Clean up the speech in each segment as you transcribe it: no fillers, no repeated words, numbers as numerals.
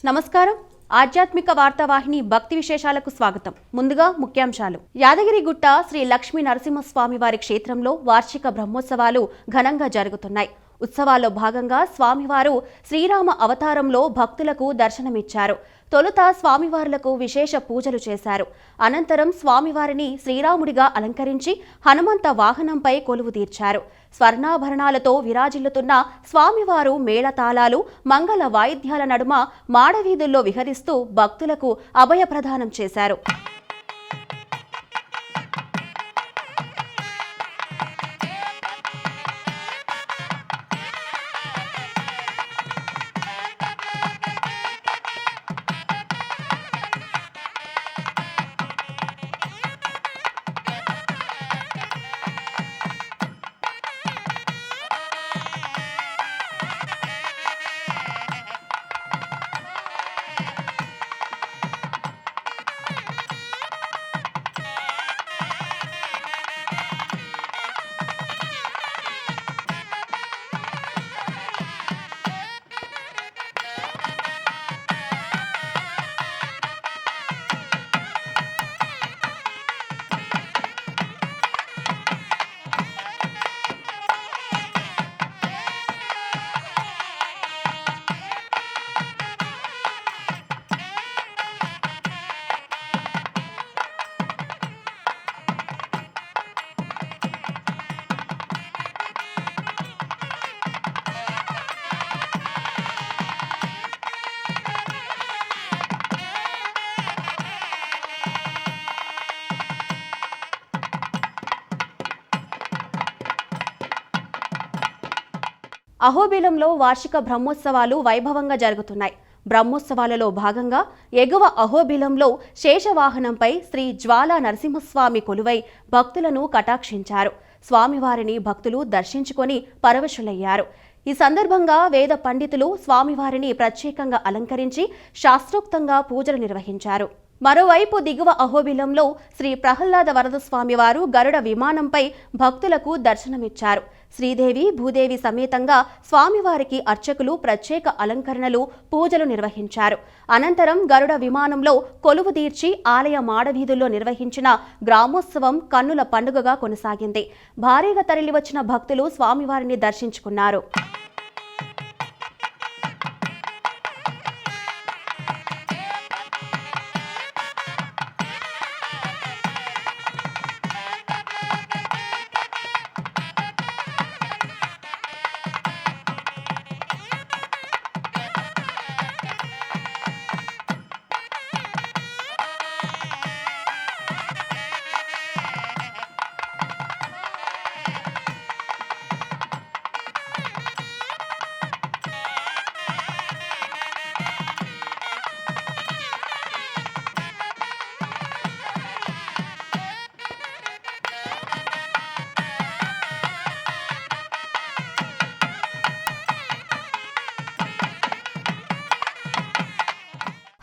నమస్కారం. ఆధ్యాత్మిక వార్తావాహిని భక్తి విశేషాలకు స్వాగతం. ముందుగా ముఖ్యాంశాలు. యాదగిరిగుట్ట శ్రీ లక్ష్మీ నరసింహస్వామి వారి క్షేత్రంలో వార్షిక బ్రహ్మోత్సవాలు ఘనంగా జరుగుతున్నాయి. ఉత్సవాల్లో భాగంగా స్వామివారు శ్రీరామ అవతారంలో భక్తులకు దర్శనమిచ్చారు. తొలుత స్వామివారులకు విశేష పూజలు చేశారు. అనంతరం స్వామివారిని శ్రీరాముడిగా అలంకరించి హనుమంత వాహనంపై కొలువు తీర్చారు. స్వర్ణాభరణాలతో విరాజిల్లుతున్న స్వామివారు మేళతాళాలు, మంగళ వాయిద్యాల నడుమ మాడవీధుల్లో విహరిస్తూ భక్తులకు అభయప్రదానం చేశారు. అహోబిలంలో వార్షిక బ్రహ్మోత్సవాలు వైభవంగా జరుగుతున్నాయి. బ్రహ్మోత్సవాలలో భాగంగా ఎగువ అహోబిలంలో శేషవాహనంపై శ్రీ జ్వాలా నరసింహస్వామి కొలువై భక్తులను కటాక్షించారు. స్వామివారిని భక్తులు దర్శించుకొని పరవశులయ్యారు. ఈ సందర్భంగా వేద పండితులు స్వామివారిని ప్రత్యేకంగా అలంకరించి శాస్త్రోక్తంగా పూజలు నిర్వహించారు. మరోవైపు దిగువ అహోబిలంలో శ్రీ ప్రహ్లాద వరద స్వామివారు గరుడ విమానంపై భక్తులకు దర్శనమిచ్చారు. శ్రీదేవి భూదేవి సమేతంగా స్వామివారికి అర్చకులు ప్రత్యేక అలంకరణలు, పూజలు నిర్వహించారు. అనంతరం గరుడ విమానంలో కొలువు తీర్చి ఆలయ మాడవీధుల్లో నిర్వహించిన గ్రామోత్సవం కన్నుల పండుగగా కొనసాగింది. భారీగా తరలివచ్చిన భక్తులు స్వామివారిని దర్శించుకున్నారు.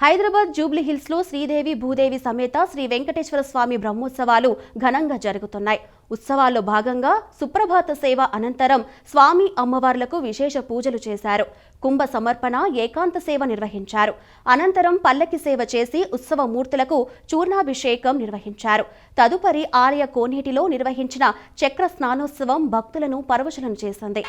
హైదరాబాద్ జూబ్లీ హిల్స్ లో శ్రీదేవి భూదేవి సమేత శ్రీ వెంకటేశ్వర స్వామి బ్రహ్మోత్సవాలు ఘనంగా జరుగుతున్నాయి. ఉత్సవాల్లో భాగంగా సుప్రభాత సేవ అనంతరం స్వామి అమ్మవార్లకు విశేష పూజలు చేశారు. కుంభ సమర్పణ, ఏకాంత సేవ నిర్వహించారు. అనంతరం పల్లకి సేవ చేసి ఉత్సవ మూర్తులకు చూర్ణాభిషేకం నిర్వహించారు. తదుపరి ఆలయ కోనేటిలో నిర్వహించిన చక్ర స్నానోత్సవం భక్తులను పరవశులను చేసింది.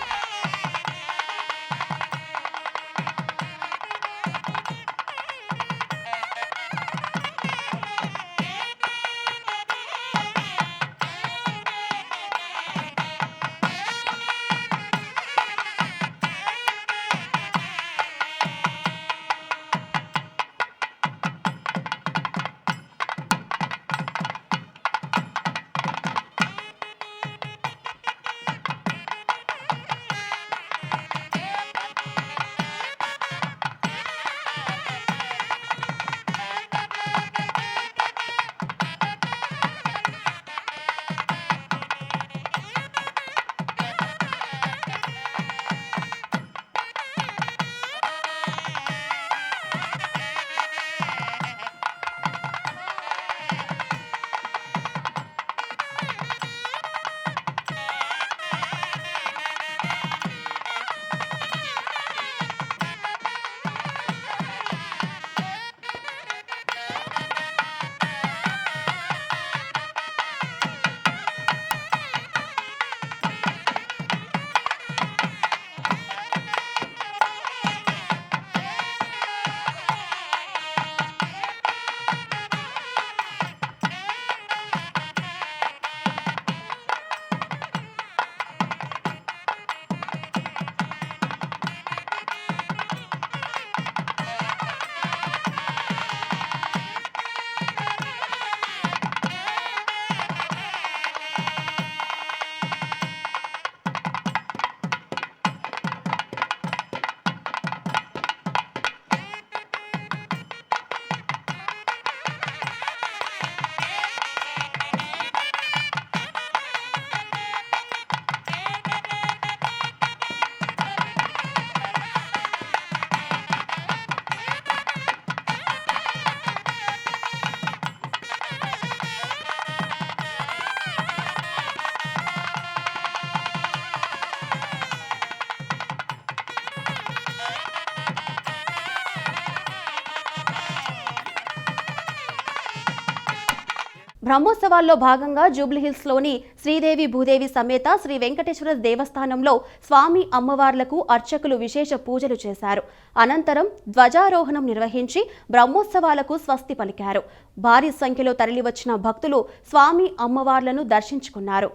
బ్రహ్మోత్సవాల్లో భాగంగా జూబ్లీహిల్స్లోని శ్రీదేవి భూదేవి సమేత శ్రీ వెంకటేశ్వర దేవస్థానంలో స్వామి అమ్మవార్లకు అర్చకులు విశేష పూజలు చేశారు. అనంతరం ధ్వజారోహణం నిర్వహించి బ్రహ్మోత్సవాలకు స్వస్తి పలికారు. భారీ సంఖ్యలో తరలివచ్చిన భక్తులు స్వామి అమ్మవార్లను దర్శించుకున్నారు.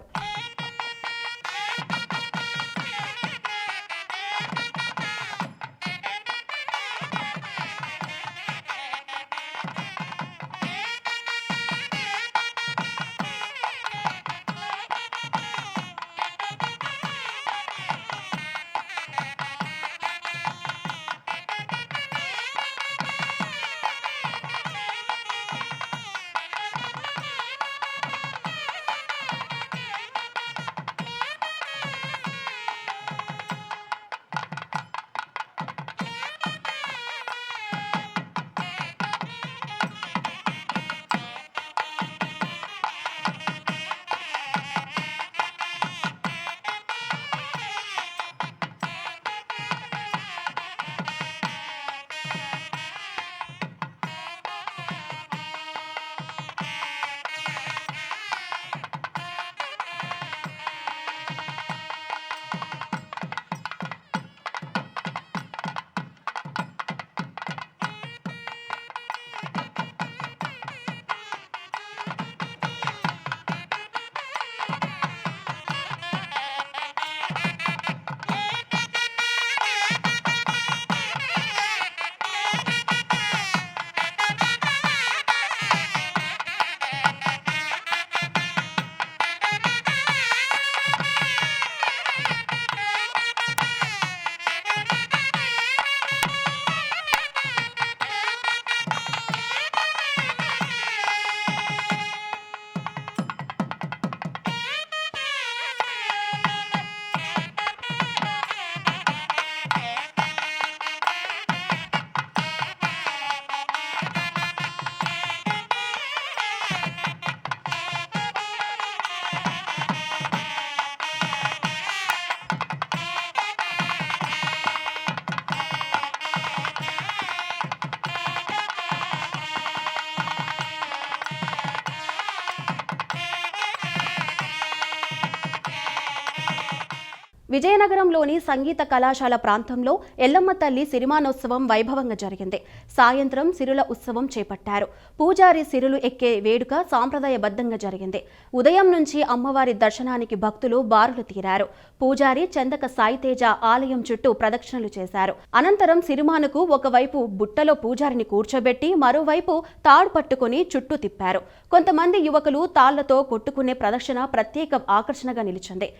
విజయనగరంలోని సంగీత కళాశాల ప్రాంతంలో ఎల్లమ్మ తల్లి సిరిమానోత్సవం వైభవంగా జరిగింది. సాయంత్రం సిరుల ఉత్సవం చేపట్టారు. పూజారి సిరులు ఎక్కే వేడుక సాంప్రదాయబద్ధంగా జరిగింది. ఉదయం నుంచి అమ్మవారి దర్శనానికి భక్తులు బారులు తీరారు. పూజారి చందక సాయితేజ ఆలయం చుట్టూ ప్రదక్షిణలు చేశారు. అనంతరం సిరిమానుకు ఒకవైపు బుట్టలో పూజారిని కూర్చోబెట్టి మరోవైపు తాడు పట్టుకుని చుట్టూ తిప్పారు. కొంతమంది యువకులు తాళ్లతో కొట్టుకునే ప్రదర్శన ప్రత్యేక ఆకర్షణగా నిలిచింది.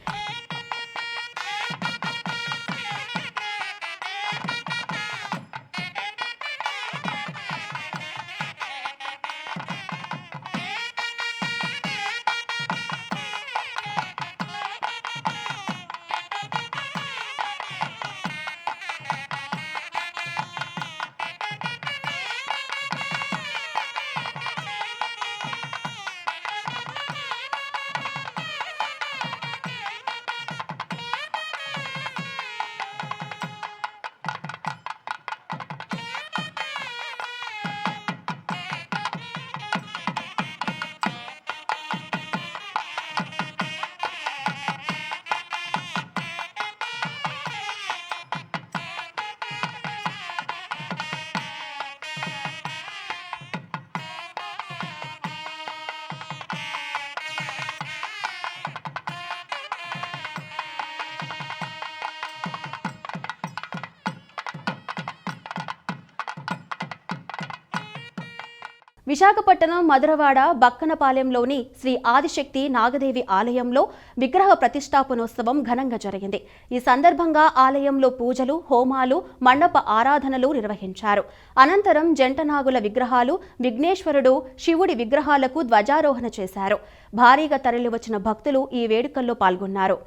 విశాఖపట్నం మధురవాడ బక్కనపాలెంలోని శ్రీ ఆదిశక్తి నాగదేవి ఆలయంలో విగ్రహ ప్రతిష్టాపనోత్సవం ఘనంగా జరిగింది. ఈ సందర్భంగా ఆలయంలో పూజలు, హోమాలు, మండప ఆరాధనలు నిర్వహించారు. అనంతరం జంటనాగుల విగ్రహాలు, విఘ్నేశ్వరుడు, శివుడి విగ్రహాలకు ధ్వజారోహణ చేశారు. భారీగా తరలివచ్చిన భక్తులు ఈ వేడుకల్లో పాల్గొన్నారు.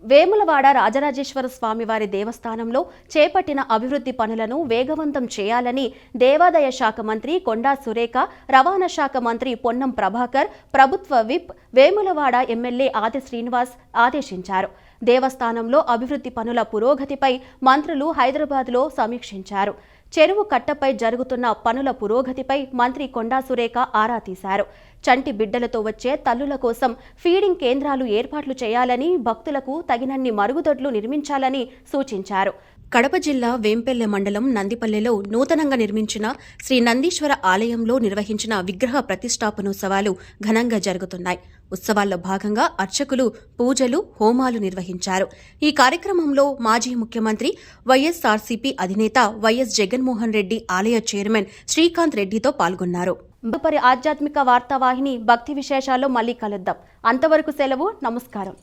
వేములవాడ రాజరాజేశ్వర స్వామివారి దేవస్థానంలో చేపట్టిన అభివృద్ధి పనులను వేగవంతం చేయాలని దేవాదాయ శాఖ మంత్రి కొండా సురేఖ, రవాణా శాఖ మంత్రి పొన్నం ప్రభాకర్, ప్రభుత్వ విప్ వేములవాడ ఎమ్మెల్యే ఆది శ్రీనివాస్ ఆదేశించారు. దేవస్థానంలో అభివృద్ధి పనుల పురోగతిపై మంత్రులు హైదరాబాద్లో సమీక్షించారు. చెరువు కట్టపై జరుగుతున్న పనుల పురోగతిపై మంత్రి కొండా సురేఖ ఆరా తీశారు. చంటి బిడ్డలతో వచ్చే తల్లుల కోసం ఫీడింగ్ కేంద్రాలు ఏర్పాట్లు చేయాలని, భక్తులకు తగినన్ని మరుగుదొడ్లు నిర్మించాలని సూచించారు. కడప జిల్లా వేంపెల్లె మండలం నందిపల్లెలో నూతనంగా నిర్మించిన శ్రీ నందీశ్వర ఆలయంలో నిర్వహించిన విగ్రహ ప్రతిష్టాపనోత్సవాలు ఘనంగా జరుగుతున్నాయి. ఉత్సవాల్లో భాగంగా అర్చకులు పూజలు, హోమాలు నిర్వహించారు. ఈ కార్యక్రమంలో మాజీ ముఖ్యమంత్రి, వైఎస్ఆర్సీపీ అధినేత వైఎస్ జగన్మోహన్ రెడ్డి ఆలయ చైర్మన్ శ్రీకాంత్ రెడ్డితో పాల్గొన్నారు. తదుపరి ఆధ్యాత్మిక వార్తావాహిని భక్తి విశేషాల్లో మళ్లీ కలుద్దాం. అంతవరకు సెలవు. నమస్కారం.